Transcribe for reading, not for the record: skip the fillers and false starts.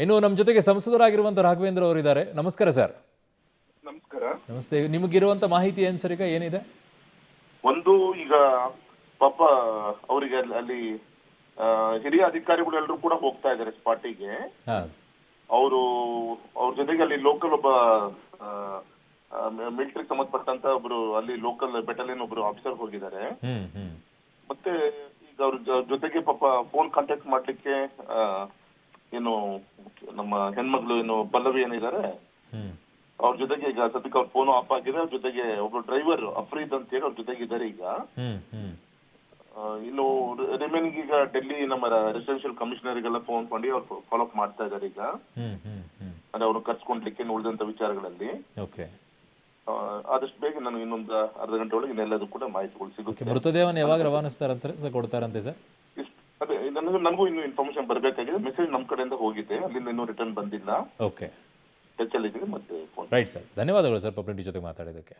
ಇನ್ನು ನಮ್ಮ ಜೊತೆಗೆ ಸಂಸದರಾಗಿರುವಂಥ ರಾಘವೇಂದ್ರ ಅವರಿದ್ದಾರೆ. ನಮಸ್ಕಾರ ಸರ್. ನಮಸ್ಕಾರ. ನಮಸ್ತೆ. ನಿಮಗಿರುವಂಥ ಮಾಹಿತಿ ಏನು ಸರ್, ಈಗ ಏನಿದೆ? ಒಂದು ಈಗ ಪಾಪ ಅವರಿಗೆ ಅಲ್ಲಿ ಹಿರಿಯ ಅಧಿಕಾರಿಗಳೆಲ್ಲರೂ ಕೂಡ ಹೋಗ್ತಾ ಇದ್ದಾರೆ ಸ್ಪಾಟಿಗೆ. ಹಾಂ. ಅವರು ಅವ್ರ ಜೊತೆಗೆ ಅಲ್ಲಿ ಲೋಕಲ್ ಒಬ್ಬ ಮಿಲಿಟರಿ ಸಂಬಂಧಪಟ್ಟಂತ ಒಬ್ರು ಅಲ್ಲಿ ಲೋಕಲ್ ಬೆಟಾಲಿಯನ್ ಒಬ್ರು ಆಫೀಸರ್ ಹೋಗಿದ್ದಾರೆ. ಮತ್ತೆ ಈಗ ಅವ್ರ ಜೊತೆಗೆ ಪಾಪ ಫೋನ್ ಕಾಂಟ್ಯಾಕ್ಟ್ ಮಾಡ್ಲಿಕ್ಕೆ ಏನು ನಮ್ಮ ಹೆಣ್ಮಗಳು ಏನು ಪಲ್ಲವಿ ಏನಿದ್ದಾರೆ ಅವ್ರ ಜೊತೆಗೆ ಈಗ ಸದ್ಯಕ್ಕೆ ಅವ್ರ ಫೋನ್ ಆಫ್ ಆಗಿದೆ. ಅವ್ರ ಜೊತೆಗೆ ಒಬ್ರು ಡ್ರೈವರ್ ಅಫ್ರೀದ್ ಅಂತ ಹೇಳಿ ಅವ್ರ ಜೊತೆಗೆ ಇದ್ದಾರೆ. ಈಗ ಇನ್ನು ರಿಮೈನಿಂಗ್ ಈಗ ಡೆಲ್ಲಿ ನಮ್ಮ ರೆಸಿಡೆನ್ಶಿಯಲ್ ಕಮಿಷನರ್ಗೆಲ್ಲ ಫೋನ್ ಮಾಡಿ ಅವ್ರು ಫಾಲೋ ಅಪ್ ಮಾಡ್ತಾ ಇದ್ದಾರೆ. ಈಗ ಅಂದ್ರೆ ಅವ್ರನ್ನ ಕರ್ಸ್ಕೊಂಡ್ಲಿಕ್ಕೆ ಉಳಿದಂತ ವಿಚಾರಗಳಲ್ಲಿ ಆದಷ್ಟು ಬೇಗ ನಾನು ಇನ್ನೊಂದು ಅರ್ಧ ಗಂಟೆ ಒಳಗೆ ಇನ್ನೆಲ್ಲದೂ ಕೂಡ ಮಾಹಿತಿಗಳು ಸಿಗುತ್ತೆ. ಮೃತದೇಹವನ್ನು ಯಾವಾಗ ರವಾನಿಸ್ತಾರಂತಾರೆ ಕೊಡ್ತಾರಂತೆ ಸರ್? ಅದೇ ನನಗೂ ಇನ್ನೂ ಇನ್ಫಾರ್ಮೇಶನ್ ಬರಬೇಕಾಗಿದೆ. ಮೆಸೇಜ್ ನಮ್ಮ ಕಡೆಯಿಂದ ಹೋಗಿದೆ, ಅಲ್ಲಿಂದ ಇನ್ನೂ ರಿಟರ್ನ್ ಬಂದಿಲ್ಲ. ಓಕೆ, ಟಚ್ ಅಲ್ಲಿ ಇದೆ. ಮತ್ತೆ ರೈಟ್ ಸರ್, ಧನ್ಯವಾದಗಳು ಸರ್ ಪಬ್ಲಿಕ್ ಜೊತೆ ಮಾತಾಡೋದಕ್ಕೆ.